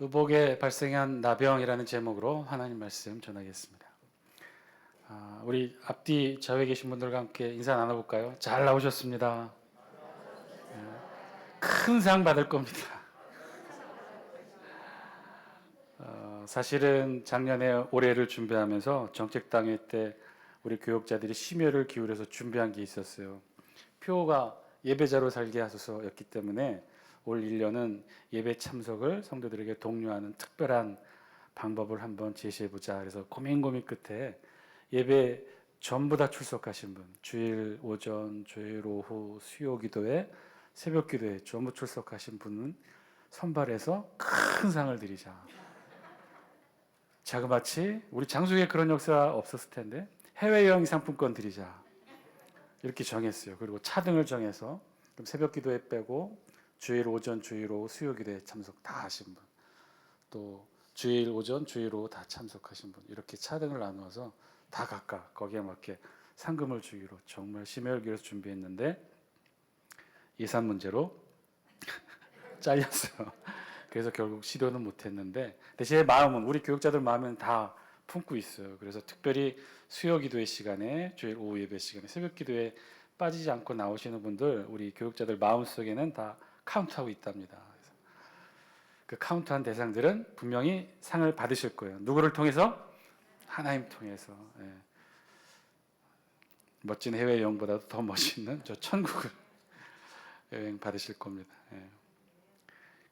의복에 발생한 나병이라는 제목으로 하나님 말씀 전하겠습니다. 우리 앞뒤 좌우에 계신 분들과 함께 인사 나눠볼까요? 잘 나오셨습니다. 큰 상 받을 겁니다. 사실은 작년에 올해를 준비하면서 정책당회 때 우리 교역자들이 심혈을 기울여서 준비한 게 있었어요. 표가 예배자로 살게 하소서였기 때문에 올 1년은 예배 참석을 성도들에게 독려하는 특별한 방법을 한번 제시해보자. 그래서 고민 끝에 예배 전부 다 출석하신 분, 주일 오전, 주일 오후, 수요 기도회, 새벽 기도회 전부 출석하신 분은 선발해서 큰 상을 드리자. 자그마치 우리 장수에 그런 역사 없었을 텐데 해외여행 상품권 드리자. 이렇게 정했어요. 그리고 차등을 정해서 그럼 새벽 기도회 빼고 주일 오전, 주일 오후, 수요 기도회 참석 다 하신 분, 또 주일 오전, 주일 오후 다 참석하신 분, 이렇게 차등을 나누어서 다 각각 거기에 맞게 상금을 주기로 정말 심혈을 기울여서 준비했는데 예산 문제로 잘렸어요. 그래서 결국 시도는 못했는데, 제 마음은, 우리 교육자들 마음은 다 품고 있어요. 그래서 특별히 수요 기도회 시간에, 주일 오후 예배 시간에, 새벽 기도에 빠지지 않고 나오시는 분들, 우리 교육자들 마음속에는 다 카운트하고 있답니다. 그래서 그 카운트한 대상들은 분명히 상을 받으실 거예요. 누구를 통해서? 하나님 통해서. 예. 멋진 해외여행보다도 더 멋있는 저 천국을 여행 받으실 겁니다. 예.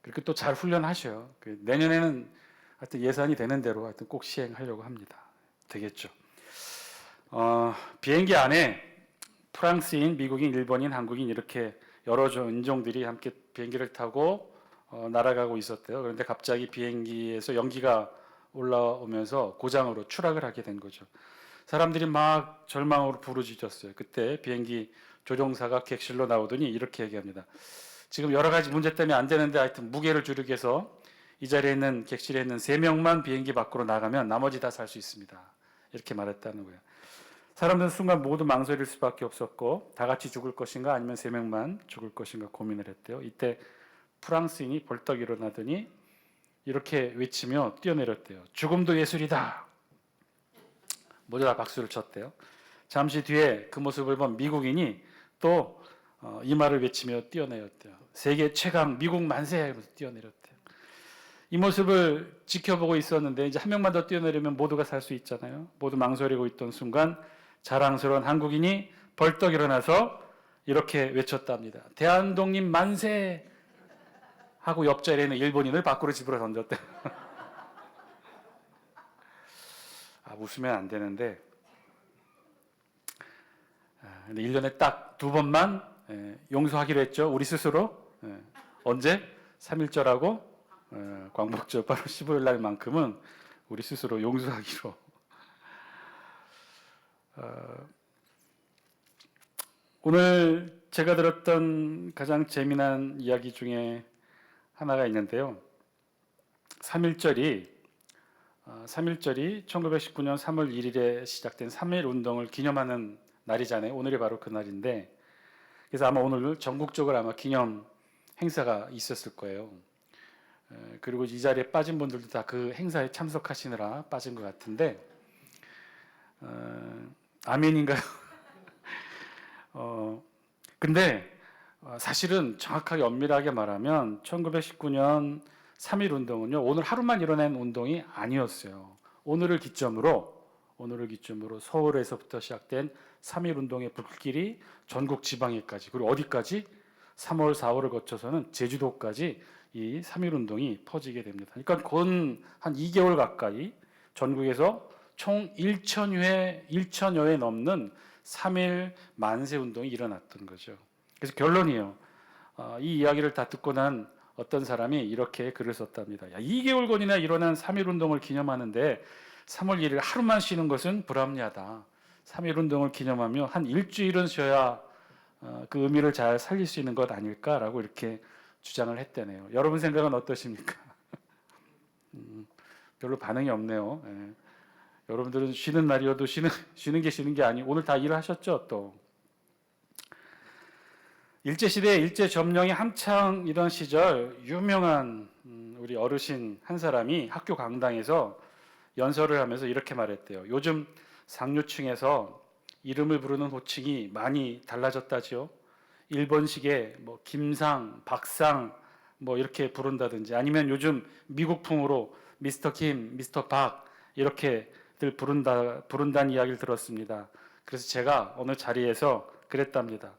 그렇게 또 잘 훈련하셔요. 내년에는 하여튼 예산이 되는 대로 하여튼 꼭 시행하려고 합니다. 되겠죠. 비행기 안에 프랑스인, 미국인, 일본인, 한국인 이렇게 여러 인종들이 함께 비행기를 타고 날아가고 있었대요. 그런데 갑자기 비행기에서 연기가 올라오면서 고장으로 추락을 하게 된 거죠. 사람들이 막 절망으로 부르짖었어요. 그때 비행기 조종사가 객실로 나오더니 이렇게 얘기합니다. 지금 여러 가지 문제 때문에 안 되는데 하여튼 무게를 줄이기 위해서 이 자리에 있는 객실에 있는 3명만 비행기 밖으로 나가면 나머지 다 살 수 있습니다. 이렇게 말했다는 거예요. 사람들은 순간 모두 망설일 수밖에 없었고 다 같이 죽을 것인가 아니면 3명만 죽을 것인가 고민을 했대요. 이때 프랑스인이 벌떡 일어나더니 이렇게 외치며 뛰어내렸대요. 죽음도 예술이다. 모두 다 박수를 쳤대요. 잠시 뒤에 그 모습을 본 미국인이 또 이 말을 외치며 뛰어내렸대요. 세계 최강 미국 만세! 이러면서 뛰어내렸대요. 이 모습을 지켜보고 있었는데 이제 한 명만 더 뛰어내리면 모두가 살 수 있잖아요. 모두 망설이고 있던 순간 자랑스러운 한국인이 벌떡 일어나서 이렇게 외쳤답니다. 대한독립 만세! 하고 옆자리에 있는 일본인을 밖으로 집으로 던졌대요. 웃으면 안 되는데, 근데 1년에 딱 2번만 용서하기로 했죠. 우리 스스로. 언제? 3.1절하고 광복절 바로 15일 날만큼은 우리 스스로 용서하기로. 오늘 제가 들었던 가장 재미난 이야기 중에 하나가 있는데요. 3.1절이 1919년 3월 1일에 시작된 3.1 운동을 기념하는 날이잖아요. 오늘이 바로 그 날인데, 그래서 아마 오늘 전국적으로 아마 기념 행사가 있었을 거예요. 그리고 이 자리에 빠진 분들도 다 그 행사에 참석하시느라 빠진 것 같은데, 아멘인가요? 근데 사실은 정확하게 엄밀하게 말하면 1919년 3.1 운동은요, 오늘 하루만 일어난 운동이 아니었어요. 오늘을 기점으로 서울에서부터 시작된 3.1 운동의 불길이 전국 지방에까지, 그리고 어디까지? 3월, 4월을 거쳐서는 제주도까지 이 3.1 운동이 퍼지게 됩니다. 그러니까 한 2개월 가까이 전국에서 총 1천여 회 넘는 3.1 만세 운동이 일어났던 거죠. 그래서 결론이에요. 이 이야기를 다 듣고 난 어떤 사람이 이렇게 글을 썼답니다. 2개월권이나 일어난 3.1 운동을 기념하는데 3월 1일 하루만 쉬는 것은 불합리하다. 3.1 운동을 기념하며 한 일주일은 쉬어야 그 의미를 잘 살릴 수 있는 것 아닐까라고 이렇게 주장을 했다네요. 여러분 생각은 어떠십니까? 별로 반응이 없네요. 예. 여러분들은 쉬는 날이어도 쉬는 게 아니고 오늘 다 일하셨죠? 또 일제시대 일제 점령이 한창이던 시절 유명한 우리 어르신 한 사람이 학교 강당에서 연설을 하면서 이렇게 말했대요. 요즘 상류층에서 이름을 부르는 호칭이 많이 달라졌다지요. 일본식의 뭐 김상, 박상 뭐 이렇게 부른다든지 아니면 요즘 미국풍으로 미스터 김, 미스터 박 이렇게들 부른다는 이야기를 들었습니다. 그래서 제가 어느 자리에서 그랬답니다.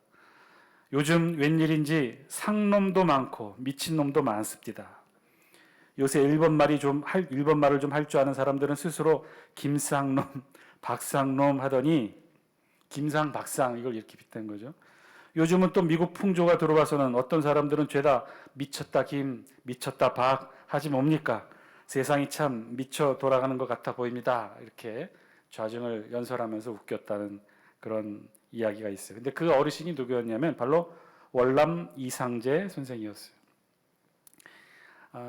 요즘 웬일인지 상놈도 많고 미친놈도 많습니다. 요새 일본말을 좀 할 줄 아는 사람들은 스스로 김상놈, 박상놈 하더니 김상, 박상 이걸 이렇게 빗댄 거죠. 요즘은 또 미국 풍조가 들어와서는 어떤 사람들은 죄다 미쳤다 김, 미쳤다 박 하지 뭡니까? 세상이 참 미쳐 돌아가는 것 같아 보입니다. 이렇게 좌증을 연설하면서 웃겼다는 그런 이야기가 있어요. 근데 그 어르신이 누구였냐면 바로 월남 이상재 선생이었어요.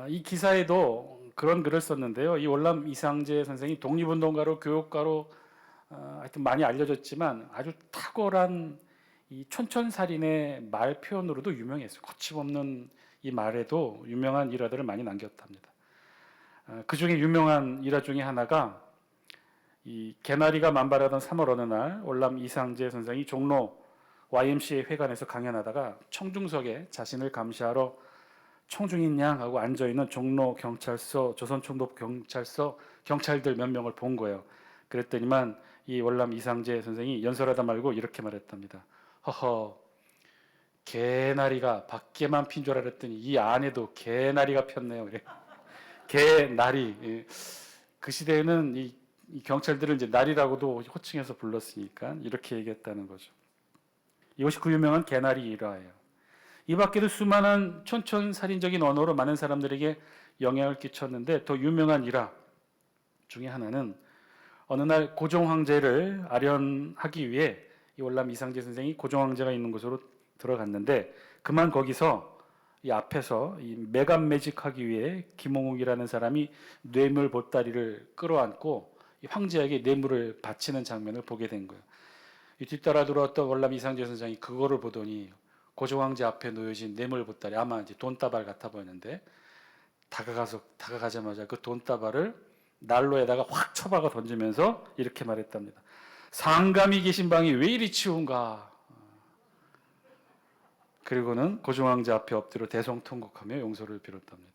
이 기사에도 그런 글을 썼는데요. 이 월남 이상재 선생이 독립운동가로 교육가로 하여튼 많이 알려졌지만 아주 탁월한 이 촌철살인의 말 표현으로도 유명했어요. 거침없는 이 말에도 유명한 일화들을 많이 남겼답니다. 그 중에 유명한 일화 중에 하나가 이 개나리가 만발하던 3월 어느 날 월남 이상재 선생이 종로 YMCA 회관에서 강연하다가 청중석에 자신을 감시하러 청중인 양 하고 앉아있는 종로 경찰서, 조선총독 경찰서 경찰들 몇 명을 본 거예요. 그랬더니만 이 월남 이상재 선생이 연설하다 말고 이렇게 말했답니다. 허허, 개나리가 밖에만 핀 줄 알았더니 이 안에도 개나리가 폈네요. 그래. 개나리. 그 시대에는 이 경찰들을 이제 나리라고도 호칭해서 불렀으니까 이렇게 얘기했다는 거죠. 이것이 그 유명한 개나리 일화예요. 이 밖에도 수많은 촌철살인적인 언어로 많은 사람들에게 영향을 끼쳤는데 더 유명한 일화 중에 하나는 어느 날 고종 황제를 아련하기 위해 이 월남 이상재 선생이 고종 황제가 있는 곳으로 들어갔는데 그만 거기서 이 앞에서 이 매간매직하기 위해 김홍욱이라는 사람이 뇌물 보따리를 끌어안고 이 황제에게 뇌물을 바치는 장면을 보게 된 거예요. 이 뒤따라 들어왔던 월남 이상재 선생이 그거를 보더니 고종 황제 앞에 놓여진 뇌물 보따리 아마 이제 돈다발 같아 보이는데 다가가자마자 그 돈다발을 난로에다가 확 쳐박아 던지면서 이렇게 말했답니다. 상감이 계신 방이 왜 이리 치운가. 그리고는 고종 황제 앞에 엎드려 대성통곡하며 용서를 빌었답니다.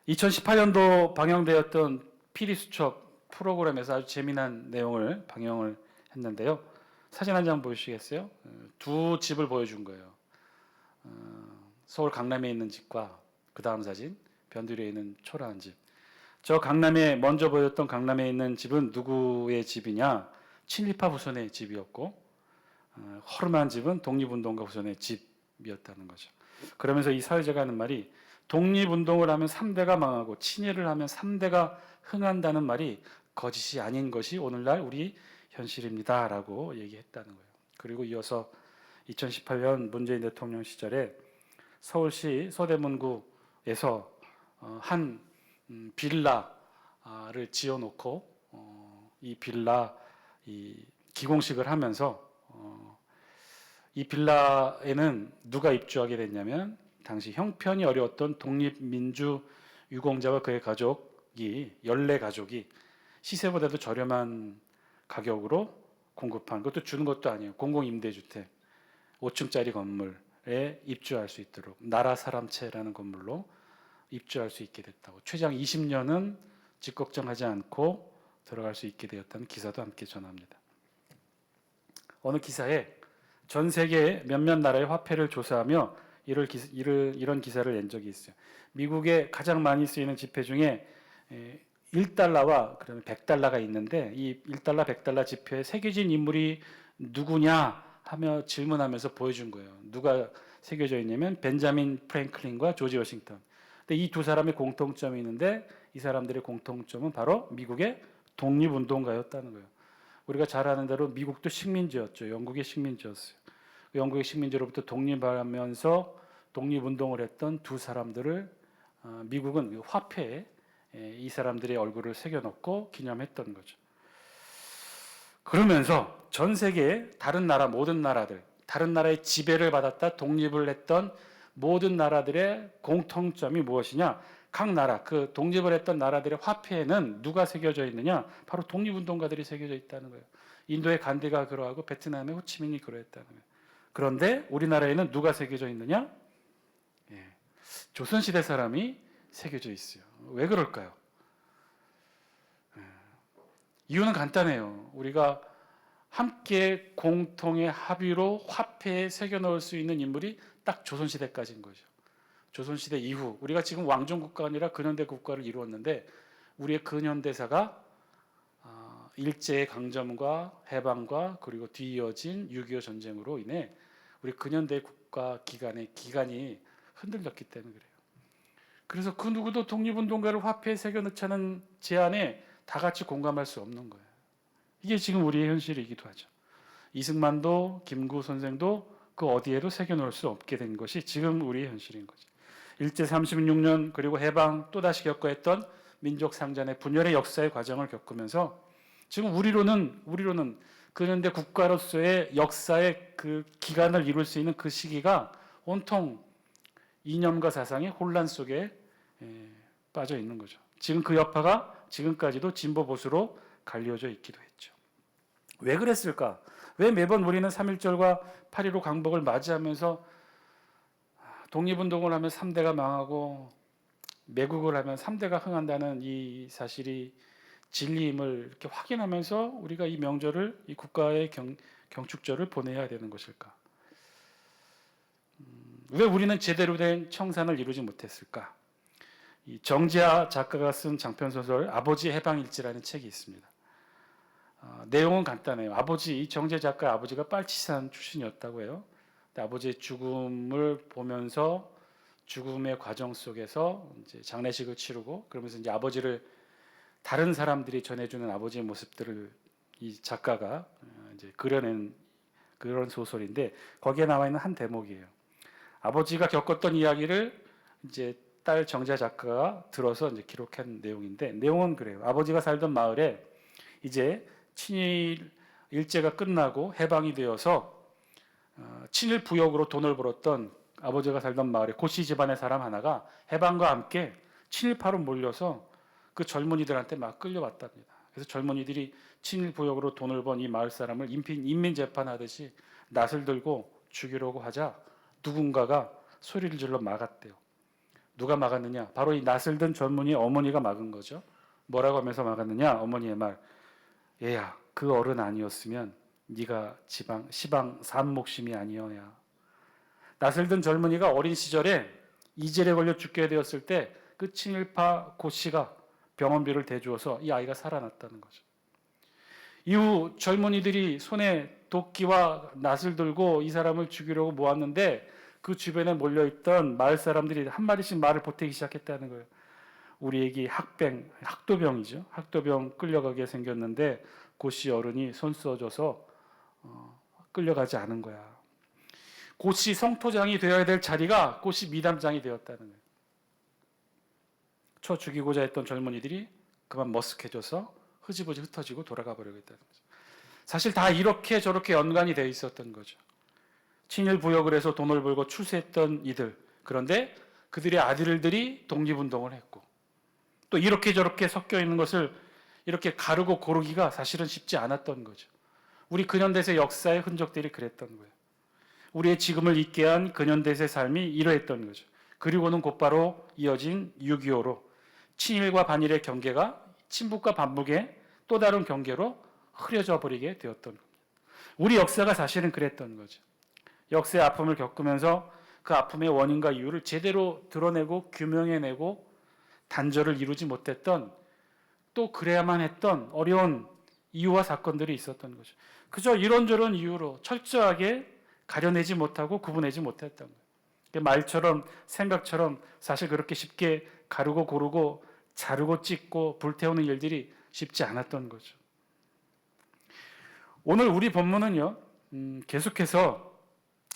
2018년도 방영되었던 피리수첩 프로그램에서 아주 재미난 내용을 방영을 했는데요. 사진 한 장 보시겠어요? 두 집을 보여준 거예요. 서울 강남에 있는 집과 그 다음 사진 변두리에 있는 초라한 집. 저 강남에 먼저 보였던 강남에 있는 집은 누구의 집이냐? 친일파 후손의 집이었고 허름한 집은 독립운동가 후손의 집이었다는 거죠. 그러면서 이 사회자가 하는 말이 독립운동을 하면 3대가 망하고 친일을 하면 3대가 흥한다는 말이 거짓이 아닌 것이 오늘날 우리 현실입니다 라고 얘기했다는 거예요. 그리고 이어서 2018년 문재인 대통령 시절에 서울시 서대문구에서 한 빌라를 지어놓고 이 빌라 기공식을 하면서 이 빌라에는 누가 입주하게 됐냐면 당시 형편이 어려웠던 독립민주유공자와 그의 가족이 14가족이 시세보다도 저렴한 가격으로 공급한 그것도 주는 것도 아니에요. 공공임대주택 5층짜리 건물에 입주할 수 있도록 나라 사람채라는 건물로 입주할 수 있게 됐다고. 최장 20년은 집 걱정하지 않고 들어갈 수 있게 되었다는 기사도 함께 전합니다. 어느 기사에 전 세계 몇몇 나라의 화폐를 조사하며 이런 기사를 낸 적이 있어요. 미국에 가장 많이 쓰이는 지폐 중에 1달러와 그다음에 100달러가 있는데 이 1달러, 100달러 지폐에 새겨진 인물이 누구냐 하며 질문하면서 보여준 거예요. 누가 새겨져 있냐면 벤자민 프랭클린과 조지 워싱턴. 근데 이 두 사람의 공통점이 있는데 이 사람들의 공통점은 바로 미국의 독립운동가였다는 거예요. 우리가 잘 아는 대로 미국도 식민지였죠. 영국의 식민지였어요. 영국의 식민지로부터 독립하면서 독립운동을 했던 두 사람들을 미국은 화폐에 이 사람들의 얼굴을 새겨놓고 기념했던 거죠. 그러면서 전 세계의 다른 나라 모든 나라들 다른 나라의 지배를 받았다 독립을 했던 모든 나라들의 공통점이 무엇이냐? 각 나라, 그 독립을 했던 나라들의 화폐에는 누가 새겨져 있느냐? 바로 독립운동가들이 새겨져 있다는 거예요. 인도의 간디가 그러하고 베트남의 호치민이 그러했다는 거예요. 그런데 우리나라에는 누가 새겨져 있느냐? 예, 조선시대 사람이 새겨져 있어요. 왜 그럴까요? 예, 이유는 간단해요. 우리가 함께 공통의 합의로 화폐에 새겨 넣을 수 있는 인물이 딱 조선시대까지인 거죠. 조선시대 이후 우리가 지금 왕정국가가 아니라 근현대 국가를 이루었는데 우리의 근현대사가 일제의 강점과 해방과 그리고 뒤이어진 6.25 전쟁으로 인해 우리 근현대 국가 기간이 흔들렸기 때문에 그래요. 그래서 그 누구도 독립운동가를 화폐에 새겨 넣자는 제안에 다 같이 공감할 수 없는 거예요. 이게 지금 우리의 현실이기도 하죠. 이승만도 김구 선생도 그 어디에도 새겨 놓을 수 없게 된 것이 지금 우리의 현실인 거죠. 일제 36년 그리고 해방 또다시 겪어야 했던 민족 상잔의 분열의 역사의 과정을 겪으면서 지금 우리로는 근현대 국가로서의 역사의 그 기간을 이룰 수 있는 그 시기가 온통 이념과 사상의 혼란 속에 빠져 있는 거죠. 지금 그 여파가 지금까지도 진보 보수로 갈려져 있기도 했죠. 왜 그랬을까? 왜 매번 우리는 3.1절과 8.15 강복을 맞이하면서 독립운동을 하면 3대가 망하고 매국을 하면 3대가 흥한다는 이 사실이 진리임을 이렇게 확인하면서 우리가 이 명절을 이 국가의 경축절을 보내야 되는 것일까? 왜 우리는 제대로 된 청산을 이루지 못했을까? 이 정재하 작가가 쓴 장편 소설 아버지의 해방일지라는 책이 있습니다. 내용은 간단해요. 이 정재 작가의 아버지가 빨치산 출신이었다고 해요. 아버지의 죽음을 보면서 죽음의 과정 속에서 이제 장례식을 치르고 그러면서 이제 아버지를 다른 사람들이 전해주는 아버지의 모습들을 이 작가가 이제 그려낸 그런 소설인데 거기에 나와 있는 한 대목이에요. 아버지가 겪었던 이야기를 이제 딸 정자 작가가 들어서 이제 기록한 내용인데 내용은 그래요. 아버지가 살던 마을에 이제 친일 일제가 끝나고 해방이 되어서 친일 부역으로 돈을 벌었던 아버지가 살던 마을에 고씨 집안의 사람 하나가 해방과 함께 친일파로 몰려서 그 젊은이들한테 막 끌려왔답니다. 그래서 젊은이들이 친일 부역으로 돈을 번 이 마을 사람을 인민 재판하듯이 낫을 들고 죽이려고 하자 누군가가 소리를 질러 막았대요. 누가 막았느냐? 바로 이 낫을 든 젊은이의 어머니가 막은 거죠. 뭐라고 하면서 막았느냐? 어머니의 말. 얘야, 그 어른 아니었으면 네가 시방 산목심이 아니어야. 낫을 든 젊은이가 어린 시절에 이질에 걸려 죽게 되었을 때 그 친일파 고 씨가 병원비를 대주어서 이 아이가 살아났다는 거죠. 이후 젊은이들이 손에 도끼와 낫을 들고 이 사람을 죽이려고 모았는데 그 주변에 몰려있던 마을 사람들이 한 마디씩 말을 보태기 시작했다는 거예요. 우리 애기 학도병이죠. 학도병 끌려가게 생겼는데 고씨 어른이 손 써줘서 끌려가지 않은 거야. 고씨 성토장이 되어야 될 자리가 고씨 미담장이 되었다는 거예요. 쳐 죽이고자 했던 젊은이들이 그만 머쓱해져서 흐지부지 흩어지고 돌아가 버리겠다는 거죠. 사실 다 이렇게 저렇게 연관이 되어 있었던 거죠. 친일 부역을 해서 돈을 벌고 출세했던 이들. 그런데 그들의 아들들이 독립운동을 했고 또 이렇게 저렇게 섞여 있는 것을 이렇게 가르고 고르기가 사실은 쉽지 않았던 거죠. 우리 근현대세 역사의 흔적들이 그랬던 거예요. 우리의 지금을 있게 한 근현대세 삶이 이러했던 거죠. 그리고는 곧바로 이어진 6.25로 친일과 반일의 경계가 친북과 반북의 또 다른 경계로 흐려져 버리게 되었던 겁니다. 우리 역사가 사실은 그랬던 거죠. 역사의 아픔을 겪으면서 그 아픔의 원인과 이유를 제대로 드러내고 규명해내고 단절을 이루지 못했던 또 그래야만 했던 어려운 이유와 사건들이 있었던 거죠. 그저 이런저런 이유로 철저하게 가려내지 못하고 구분하지 못했던 거예요. 말처럼 생각처럼 사실 그렇게 쉽게 가르고 고르고 자르고 찢고 불태우는 일들이 쉽지 않았던 거죠. 오늘 우리 본문은요 계속해서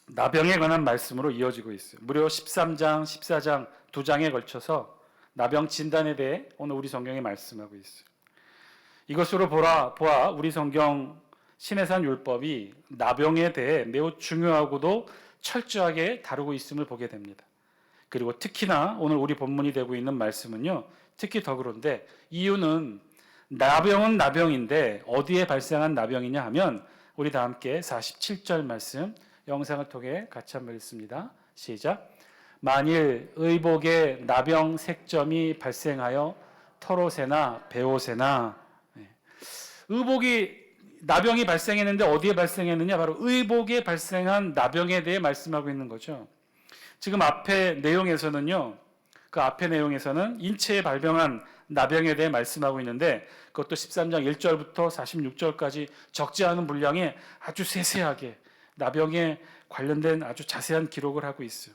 나병에 관한 말씀으로 이어지고 있어요. 무려 13장, 14장 두 장에 걸쳐서 나병 진단에 대해 오늘 우리 성경에 말씀하고 있어요. 이것으로 보아 우리 성경 신해산 율법이 나병에 대해 매우 중요하고도 철저하게 다루고 있음을 보게 됩니다. 그리고 특히나 오늘 우리 본문이 되고 있는 말씀은요, 특히 더 그런데 이유는 나병은 나병인데 어디에 발생한 나병이냐 하면 우리 다 함께 47절 말씀 영상을 통해 같이 한번 읽습니다. 시작. 만일 의복에 나병 색점이 발생하여 털옷에나 베옷에나, 의복이 나병이 발생했는데 어디에 발생했느냐? 바로 의복에 발생한 나병에 대해 말씀하고 있는 거죠. 지금 앞에 내용에서는요, 그 앞에 내용에서는 인체에 발병한 나병에 대해 말씀하고 있는데 그것도 13장 1절부터 46절까지 적지 않은 분량에 아주 세세하게 나병에 관련된 아주 자세한 기록을 하고 있어요.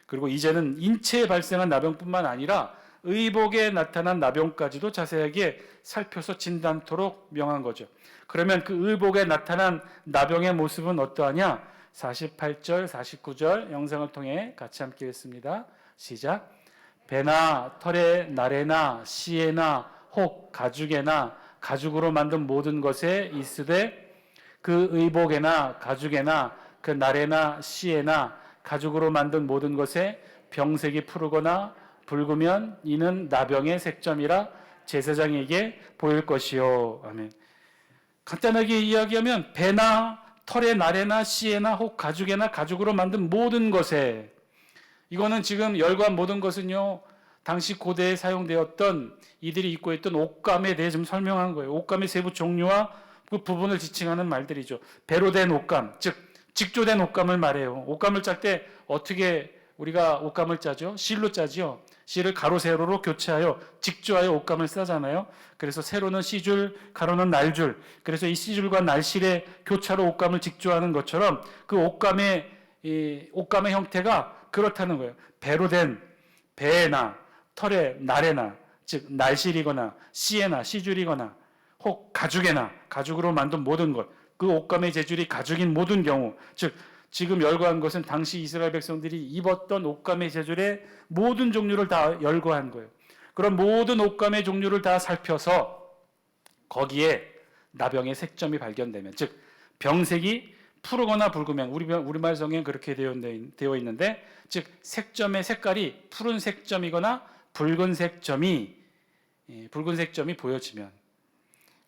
그리고 이제는 인체에 발생한 나병뿐만 아니라 의복에 나타난 나병까지도 자세하게 살펴서 진단토록 명한 거죠. 그러면 그 의복에 나타난 나병의 모습은 어떠하냐? 48절, 49절 영상을 통해 같이 함께 읽습니다. 시작. 배나 털에 나래나 씨에나 혹 가죽에나 가죽으로 만든 모든 것에 있으되 그 의복에나 가죽에나 그 나래나 씨에나 가죽으로 만든 모든 것에 병색이 푸르거나 붉으면 이는 나병의 색점이라 제사장에게 보일 것이요. 아멘. 간단하게 이야기하면 배나 털에 나래나 씨에나 혹 가죽에나 가죽으로 만든 모든 것에, 이거는 지금 열관 모든 것은요, 당시 고대에 사용되었던 이들이 입고 있던 옷감에 대해 좀 설명한 거예요. 옷감의 세부 종류와 그 부분을 지칭하는 말들이죠. 배로 된 옷감, 즉 직조된 옷감을 말해요. 옷감을 짤 때 어떻게 우리가 옷감을 짜죠? 실로 짜죠. 실을 가로 세로로 교체하여 직조하여 옷감을 싸잖아요. 그래서 세로는 C줄, 가로는 날줄. 그래서 이 C줄과 날실의 교차로 옷감을 직조하는 것처럼 그 옷감의 형태가 그렇다는 거예요. 배로 된 배나 털에 나래나, 즉 날실이거나 C에나 C줄이거나 혹 가죽에나 가죽으로 만든 모든 것, 그 옷감의 재질이 가죽인 모든 경우, 즉 지금 열거한 것은 당시 이스라엘 백성들이 입었던 옷감의 재질의 모든 종류를 다 열거한 거예요. 그런 모든 옷감의 종류를 다 살펴서 거기에 나병의 색점이 발견되면, 즉 병색이 푸르거나 붉으면, 우리말 성경에 그렇게 되어 있는데, 즉 색점의 색깔이 푸른 색점이거나 붉은 색점이 보여지면,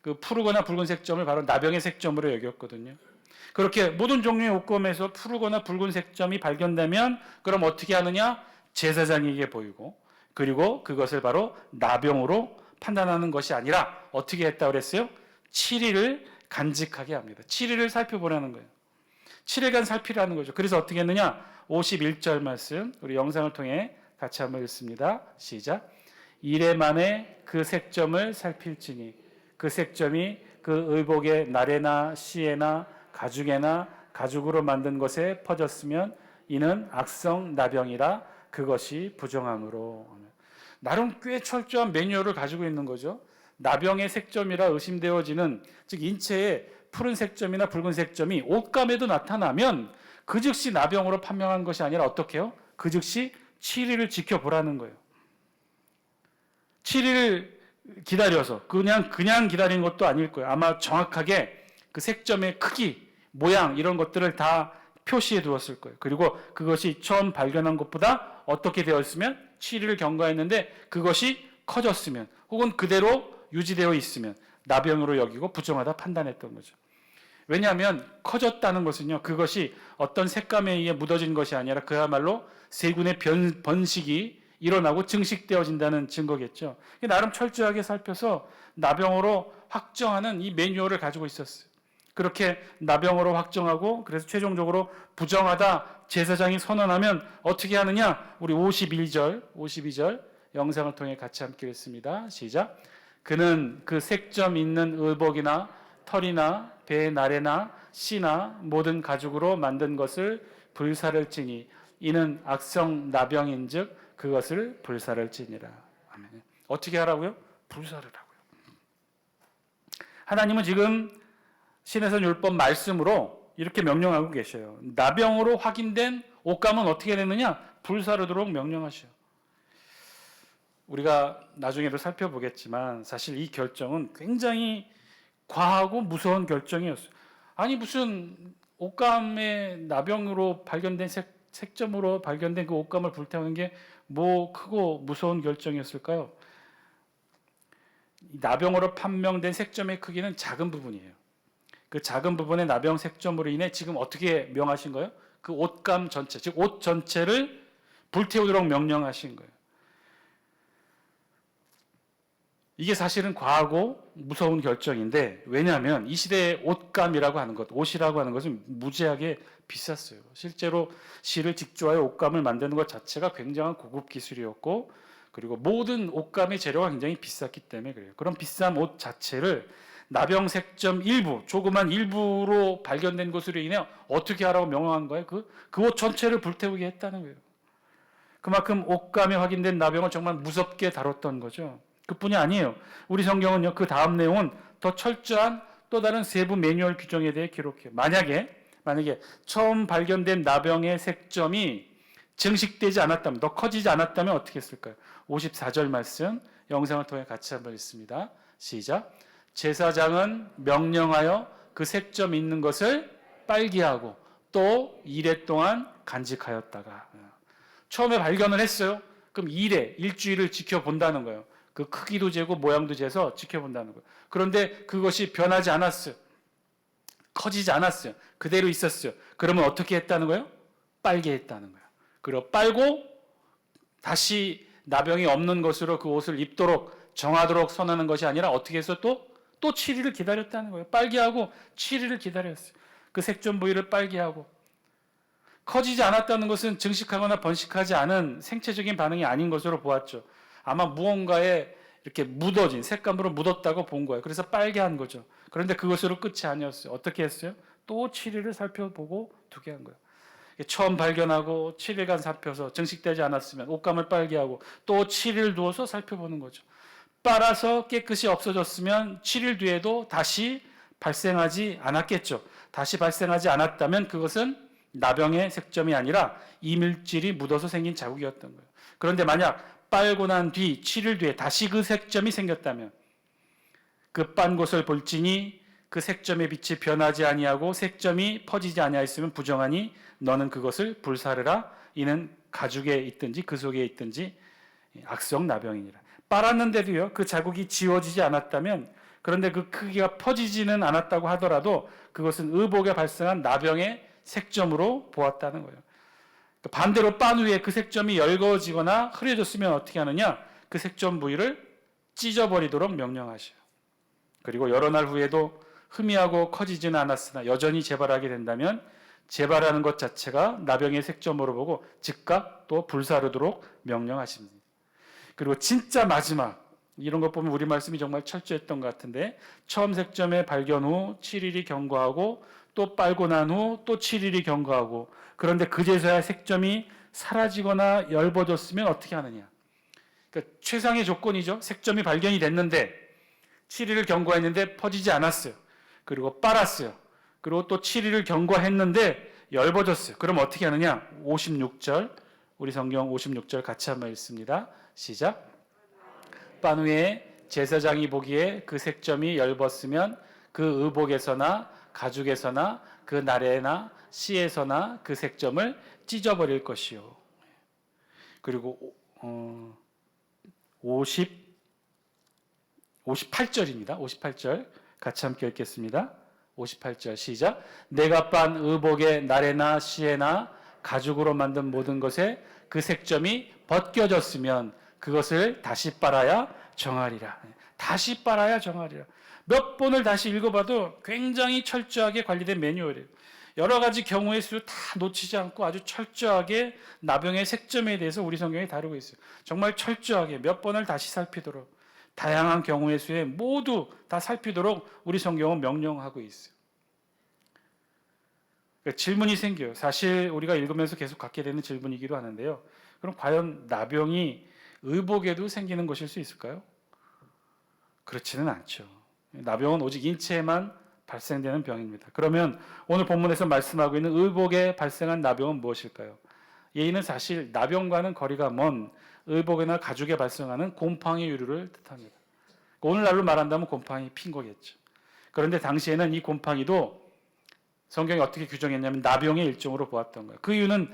그 푸르거나 붉은 색점을 바로 나병의 색점으로 여겼거든요. 그렇게 모든 종류의 옷감에서 푸르거나 붉은 색점이 발견되면 그럼 어떻게 하느냐? 제사장에게 보이고, 그리고 그것을 바로 나병으로 판단하는 것이 아니라 어떻게 했다고 그랬어요? 7일을 간직하게 합니다. 7일을 살펴보라는 거예요. 7일간 살피라는 거죠. 그래서 어떻게 했느냐? 51절 말씀 우리 영상을 통해 같이 한번 읽습니다. 시작. 이래 만에 그 색점을 살필지니 그 색점이 그 의복의 나래나 씨에나 가죽에나 가죽으로 만든 것에 퍼졌으면 이는 악성 나병이라 그것이 부정함으로. 나름 꽤 철저한 매뉴얼을 가지고 있는 거죠. 나병의 색점이라 의심되어지는, 즉 인체에 푸른 색점이나 붉은 색점이 옷감에도 나타나면 그 즉시 나병으로 판명한 것이 아니라 어떻게 해요? 그 즉시 7일을 지켜보라는 거예요. 7일을 기다려서 그냥 기다린 것도 아닐 거예요. 아마 정확하게 그 색점의 크기, 모양 이런 것들을 다 표시해 두었을 거예요. 그리고 그것이 처음 발견한 것보다 어떻게 되었으면 7일을 경과했는데 그것이 커졌으면 혹은 그대로 유지되어 있으면 나병으로 여기고 부정하다 판단했던 거죠. 왜냐하면 커졌다는 것은요, 그것이 어떤 색감에 의해 묻어진 것이 아니라 그야말로 세균의 번식이 일어나고 증식되어진다는 증거겠죠. 나름 철저하게 살펴서 나병으로 확정하는 이 매뉴얼을 가지고 있었어요. 그렇게 나병으로 확정하고 그래서 최종적으로 부정하다 제사장이 선언하면 어떻게 하느냐? 우리 52절 영상을 통해 같이 함께 읽습니다. 시작. 그는 그 색점 있는 의복이나 털이나 배의 나래나 씨나 모든 가죽으로 만든 것을 불사를 찌니 이는 악성 나병인즉 그것을 불사를 찌니라. 아멘. 어떻게 하라고요? 불사를 하고요. 하나님은 지금 신해선 율법 말씀으로 이렇게 명령하고 계셔요. 나병으로 확인된 옷감은 어떻게 되느냐? 불사르도록 명령하셔요. 우리가 나중에도 살펴보겠지만 사실 이 결정은 굉장히 과하고 무서운 결정이었어요. 아니 무슨 옷감의 나병으로 발견된 색점으로 발견된 그 옷감을 불태우는 게 뭐 크고 무서운 결정이었을까요? 나병으로 판명된 색점의 크기는 작은 부분이에요. 그 작은 부분의 나병 색점으로 인해 지금 어떻게 명하신 거예요? 그 옷감 전체, 즉 옷 전체를 불태우도록 명령하신 거예요. 이게 사실은 과하고 무서운 결정인데, 왜냐하면 이 시대의 옷감이라고 하는 것, 옷이라고 하는 것은 무지하게 비쌌어요. 실제로 실을 직조하여 옷감을 만드는 것 자체가 굉장한 고급 기술이었고, 그리고 모든 옷감의 재료가 굉장히 비쌌기 때문에 그래요. 그런 비싼 옷 자체를 나병색점 일부, 조그만 일부로 발견된 것으로 인해 어떻게 하라고 명령한 거예요? 그 옷 전체를 불태우게 했다는 거예요. 그만큼 옷감에 확인된 나병을 정말 무섭게 다뤘던 거죠. 그뿐이 아니에요. 우리 성경은요, 그 다음 내용은 더 철저한 또 다른 세부 매뉴얼 규정에 대해 기록해요. 만약에 처음 발견된 나병의 색점이 증식되지 않았다면, 더 커지지 않았다면 어떻게 했을까요? 54절 말씀 영상을 통해 같이 한번 읽습니다. 시작. 제사장은 명령하여 그 색점 있는 것을 빨게 하고 또 이레 동안 간직하였다가, 처음에 발견을 했어요. 그럼 일주일을 지켜본다는 거예요. 그 크기도 재고 모양도 재서 지켜본다는 거예요. 그런데 그것이 변하지 않았어요. 커지지 않았어요. 그대로 있었어요. 그러면 어떻게 했다는 거예요? 빨게 했다는 거예요. 그리고 빨고 다시 나병이 없는 것으로 그 옷을 입도록 정하도록 선언하는 것이 아니라 어떻게 해서 또 7일을 기다렸다는 거예요. 빨게 하고 7일을 기다렸어요. 그 색점 부위를 빨게 하고. 커지지 않았다는 것은 증식하거나 번식하지 않은 생체적인 반응이 아닌 것으로 보았죠. 아마 무언가에 이렇게 묻어진 색감으로 묻었다고 본 거예요. 그래서 빨게 한 거죠. 그런데 그것으로 끝이 아니었어요. 어떻게 했어요? 또 7일을 살펴보고 두게 한 거예요. 처음 발견하고 7일간 살펴서 증식되지 않았으면 옷감을 빨게 하고 또 7일 두어서 살펴보는 거죠. 빨아서 깨끗이 없어졌으면 7일 뒤에도 다시 발생하지 않았겠죠. 다시 발생하지 않았다면 그것은 나병의 색점이 아니라 이물질이 묻어서 생긴 자국이었던 거예요. 그런데 만약 빨고 난 뒤 7일 뒤에 다시 그 색점이 생겼다면 그 빤 곳을 볼지니 그 색점의 빛이 변하지 아니하고 색점이 퍼지지 아니하였으면 부정하니 너는 그것을 불사르라. 이는 가죽에 있든지 그 속에 있든지 악성 나병이니라. 빨았는데도요, 그 자국이 지워지지 않았다면, 그런데 그 크기가 퍼지지는 않았다고 하더라도 그것은 의복에 발생한 나병의 색점으로 보았다는 거예요. 반대로 빤 후에 그 색점이 열거지거나 흐려졌으면 어떻게 하느냐? 그 색점 부위를 찢어버리도록 명령하셔요. 그리고 여러 날 후에도 희미하고 커지지는 않았으나 여전히 재발하게 된다면 재발하는 것 자체가 나병의 색점으로 보고 즉각 또 불사르도록 명령하십니다. 그리고 진짜 마지막, 이런 것 보면 우리 말씀이 정말 철저했던 것 같은데, 처음 색점의 발견 후 7일이 경과하고 또 빨고 난 후 또 7일이 경과하고, 그런데 그제서야 색점이 사라지거나 엷어졌으면 어떻게 하느냐. 그러니까 최상의 조건이죠. 색점이 발견이 됐는데 7일을 경과했는데 퍼지지 않았어요. 그리고 빨았어요. 그리고 또 7일을 경과했는데 엷어졌어요. 그럼 어떻게 하느냐? 56절, 우리 성경 56절 같이 한번 읽습니다. 시작. 빤 후에 제사장이 보기에 그 색점이 엷었으면 그 의복에서나 가죽에서나 그 나래나 씨에서나 그 색점을 찢어버릴 것이요. 그리고 58절입니다. 58절 같이 함께 읽겠습니다. 58절 시작. 내가 빤 의복의 나래나 씨에나 가죽으로 만든 모든 것에 그 색점이 벗겨졌으면 그것을 다시 빨아야 정하리라. 다시 빨아야 정하리라. 몇 번을 다시 읽어봐도 굉장히 철저하게 관리된 매뉴얼이에요. 여러 가지 경우의 수를 다 놓치지 않고 아주 철저하게 나병의 색점에 대해서 우리 성경이 다루고 있어요. 정말 철저하게 몇 번을 다시 살피도록, 다양한 경우의 수에 모두 다 살피도록 우리 성경은 명령하고 있어요. 그러니까 질문이 생겨요. 사실 우리가 읽으면서 계속 갖게 되는 질문이기도 하는데요. 그럼 과연 나병이 의복에도 생기는 것일 수 있을까요? 그렇지는 않죠. 나병은 오직 인체에만 발생되는 병입니다. 그러면 오늘 본문에서 말씀하고 있는 의복에 발생한 나병은 무엇일까요? 이는 사실 나병과는 거리가 먼 의복이나 가죽에 발생하는 곰팡이 유류를 뜻합니다. 오늘날로 말한다면 곰팡이 핀 거겠죠. 그런데 당시에는 이 곰팡이도 성경이 어떻게 규정했냐면 나병의 일종으로 보았던 거예요. 그 이유는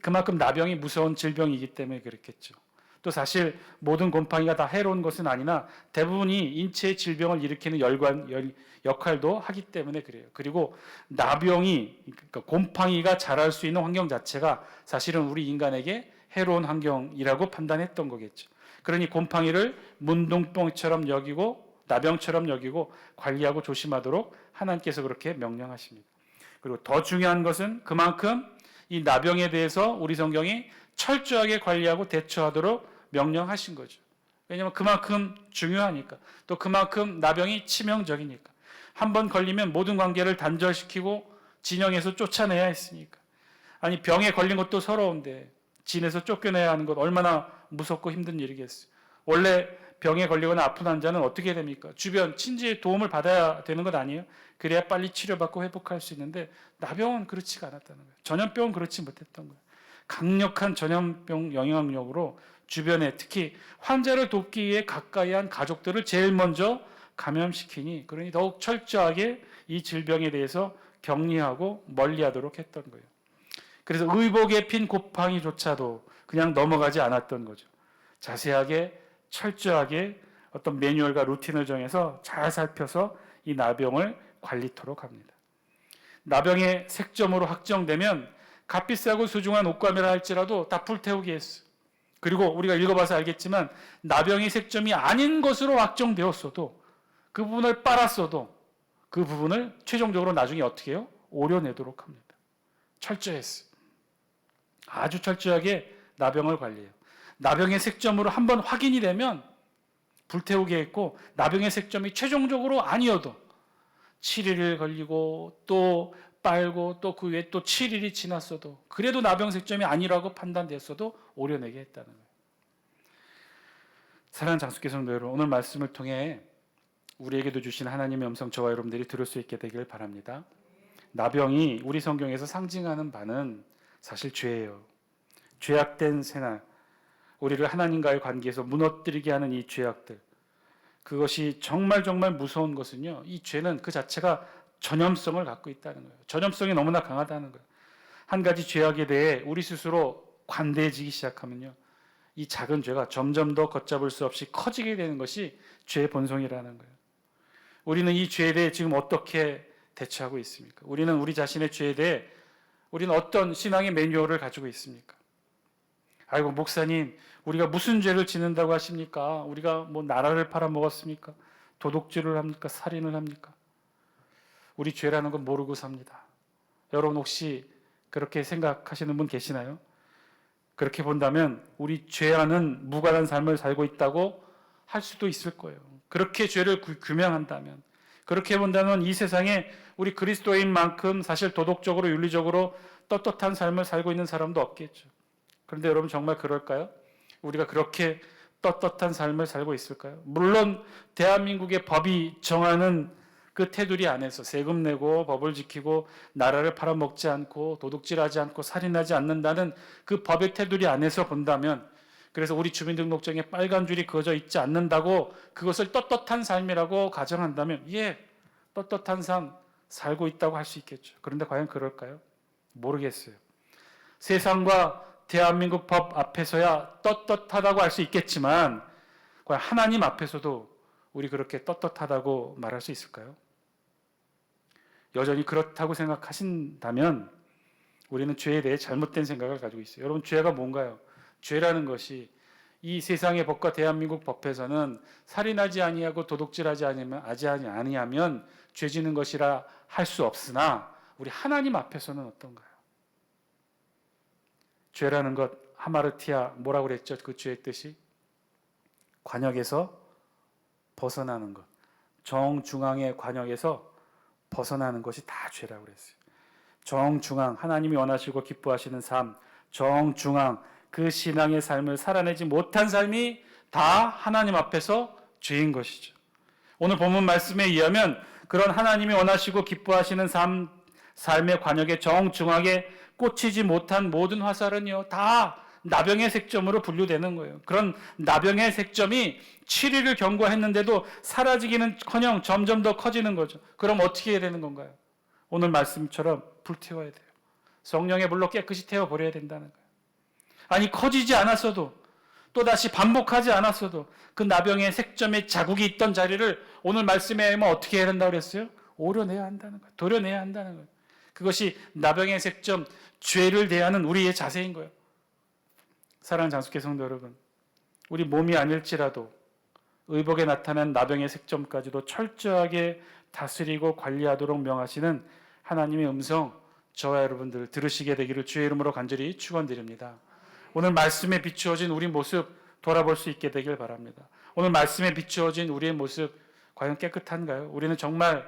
그만큼 나병이 무서운 질병이기 때문에 그렇겠죠. 또 사실 모든 곰팡이가 다 해로운 것은 아니나 대부분이 인체의 질병을 일으키는 역할도 하기 때문에 그래요. 그리고 나병이, 그러니까 곰팡이가 자랄 수 있는 환경 자체가 사실은 우리 인간에게 해로운 환경이라고 판단했던 거겠죠. 그러니 곰팡이를 문둥병처럼 여기고 나병처럼 여기고 관리하고 조심하도록 하나님께서 그렇게 명령하십니다. 그리고 더 중요한 것은 그만큼 이 나병에 대해서 우리 성경이 철저하게 관리하고 대처하도록 명령하신 거죠. 왜냐하면 그만큼 중요하니까. 또 그만큼 나병이 치명적이니까. 한번 걸리면 모든 관계를 단절시키고 진영에서 쫓아내야 했으니까. 아니 병에 걸린 것도 서러운데 진에서 쫓겨내야 하는 것 얼마나 무섭고 힘든 일이겠어요. 원래 병에 걸리거나 아픈 환자는 어떻게 됩니까? 주변 친지의 도움을 받아야 되는 것 아니에요? 그래야 빨리 치료받고 회복할 수 있는데 나병은 그렇지가 않았다는 거예요. 전염병은 그렇지 못했던 거예요. 강력한 전염병 영향력으로 주변에 특히 환자를 돕기 위해 가까이 한 가족들을 제일 먼저 감염시키니 그러니 더욱 철저하게 이 질병에 대해서 격리하고 멀리하도록 했던 거예요. 그래서 의복에 핀 곰팡이조차도 그냥 넘어가지 않았던 거죠. 자세하게 철저하게 어떤 매뉴얼과 루틴을 정해서 잘 살펴서 이 나병을 관리토록 합니다. 나병의 색점으로 확정되면 값비싸고 소중한 옷감이라 할지라도 다 불태우게 했어요. 그리고 우리가 읽어봐서 알겠지만 나병의 색점이 아닌 것으로 확정되었어도 그 부분을 빨았어도 그 부분을 최종적으로 나중에 어떻게 해요? 오려내도록 합니다. 철저했어요. 아주 철저하게 나병을 관리해요. 나병의 색점으로 한번 확인이 되면 불태우게 했고 나병의 색점이 최종적으로 아니어도 7일을 걸리고 또 빨고 또 그 외에 또 7일이 지났어도 그래도 나병 색점이 아니라고 판단됐어도 오려내게 했다는 거예요. 사랑하는 장수교 성도 여러분, 오늘 말씀을 통해 우리에게도 주신 하나님의 음성 저와 여러분들이 들을 수 있게 되길 바랍니다. 나병이 우리 성경에서 상징하는 바는 사실 죄예요. 죄악된 생활, 우리를 하나님과의 관계에서 무너뜨리게 하는 이 죄악들, 그것이 정말 무서운 것은요, 이 죄는 그 자체가 전염성을 갖고 있다는 거예요. 전염성이 너무나 강하다는 거예요. 한 가지 죄악에 대해 우리 스스로 관대해지기 시작하면요, 이 작은 죄가 점점 더 걷잡을 수 없이 커지게 되는 것이 죄의 본성이라는 거예요. 우리는 이 죄에 대해 지금 어떻게 대처하고 있습니까? 우리는 우리 자신의 죄에 대해 우리는 어떤 신앙의 매뉴얼을 가지고 있습니까? 아이고 목사님, 우리가 무슨 죄를 짓는다고 하십니까? 우리가 뭐 나라를 팔아먹었습니까? 도둑질을 합니까? 살인을 합니까? 우리 죄라는 건 모르고 삽니다. 여러분 혹시 그렇게 생각하시는 분 계시나요? 그렇게 본다면 우리 죄와는 무관한 삶을 살고 있다고 할 수도 있을 거예요. 그렇게 죄를 규명한다면, 그렇게 본다면 이 세상에 우리 그리스도인만큼 사실 도덕적으로 윤리적으로 떳떳한 삶을 살고 있는 사람도 없겠죠. 그런데 여러분 정말 그럴까요? 우리가 그렇게 떳떳한 삶을 살고 있을까요? 물론 대한민국의 법이 정하는 그 테두리 안에서 세금 내고 법을 지키고 나라를 팔아먹지 않고 도둑질하지 않고 살인하지 않는다는 그 법의 테두리 안에서 본다면, 그래서 우리 주민등록증에 빨간 줄이 그어져 있지 않는다고 그것을 떳떳한 삶이라고 가정한다면, 예, 떳떳한 삶 살고 있다고 할 수 있겠죠. 그런데 과연 그럴까요? 모르겠어요. 세상과 대한민국 법 앞에서야 떳떳하다고 할 수 있겠지만 과연 하나님 앞에서도 우리 그렇게 떳떳하다고 말할 수 있을까요? 여전히 그렇다고 생각하신다면 우리는 죄에 대해 잘못된 생각을 가지고 있어요. 여러분, 죄가 뭔가요? 죄라는 것이 이 세상의 법과 대한민국 법에서는 살인하지 아니하고 도둑질하지 아니하면 죄 지는 것이라 할 수 없으나 우리 하나님 앞에서는 어떤가요? 죄라는 것, 하마르티아 뭐라고 그랬죠? 그 죄의 뜻이 관역에서 벗어나는 것, 정중앙의 관역에서 벗어나는 것이 다 죄라고 그랬어요. 정중앙, 하나님이 원하시고 기뻐하시는 삶, 정중앙, 그 신앙의 삶을 살아내지 못한 삶이 다 하나님 앞에서 죄인 것이죠. 오늘 본문 말씀에 의하면 그런 하나님이 원하시고 기뻐하시는 삶의 관역에 정중앙에 꽂히지 못한 모든 화살은요, 다 나병의 색점으로 분류되는 거예요. 그런 나병의 색점이 7일을 경과했는데도 사라지기는커녕 점점 더 커지는 거죠. 그럼 어떻게 해야 되는 건가요? 오늘 말씀처럼 불태워야 돼요. 성령의 불로 깨끗이 태워버려야 된다는 거예요. 아니 커지지 않았어도 또다시 반복하지 않았어도 그 나병의 색점의 자국이 있던 자리를 오늘 말씀에 의하면 어떻게 해야 된다고 그랬어요? 오려내야 한다는 거예요. 도려내야 한다는 거예요. 그것이 나병의 색점, 죄를 대하는 우리의 자세인 거예요. 사랑하는 장수교 성도 여러분, 우리 몸이 아닐지라도 의복에 나타난 나병의 색점까지도 철저하게 다스리고 관리하도록 명하시는 하나님의 음성, 저와 여러분들 들으시게 되기를 주의 이름으로 간절히 축원드립니다. 오늘 말씀에 비추어진 우리 모습 돌아볼 수 있게 되길 바랍니다. 오늘 말씀에 비추어진 우리의 모습 과연 깨끗한가요? 우리는 정말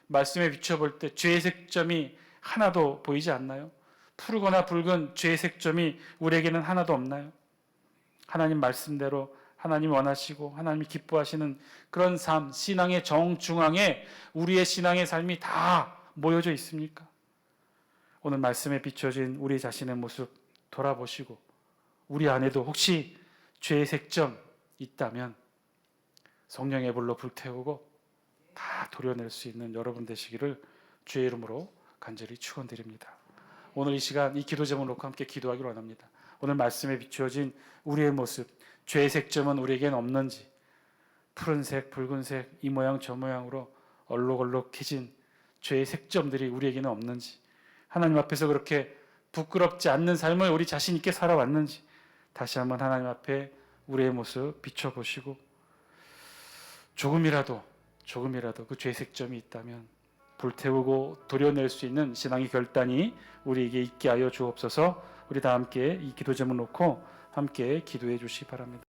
말씀에 비춰볼 때 죄의 색점이 하나도 보이지 않나요? 푸르거나 붉은 죄의 색점이 우리에게는 하나도 없나요? 하나님 말씀대로 하나님이 원하시고 하나님이 기뻐하시는 그런 삶, 신앙의 정중앙에 우리의 신앙의 삶이 다 모여져 있습니까? 오늘 말씀에 비춰진 우리 자신의 모습 돌아보시고 우리 안에도 혹시 죄의 색점 있다면 성령의 불로 불태우고 다 도려낼 수 있는 여러분 되시기를 주의 이름으로 간절히 축원드립니다. 오늘 이 시간 이 기도 제목을 놓고 함께 기도하기로 원합니다. 오늘 말씀에 비추어진 우리의 모습, 죄의 색점은 우리에겐 없는지, 푸른색, 붉은색, 이 모양 저 모양으로 얼룩얼룩해진 죄의 색점들이 우리에게는 없는지, 하나님 앞에서 그렇게 부끄럽지 않는 삶을 우리 자신 있게 살아왔는지 다시 한번 하나님 앞에 우리의 모습 비춰보시고 조금이라도 그 죄의 색점이 있다면 불태우고 도려낼 수 있는 신앙의 결단이 우리에게 있게 하여 주옵소서. 우리 다 함께 이 기도 제목 놓고 함께 기도해 주시기 바랍니다.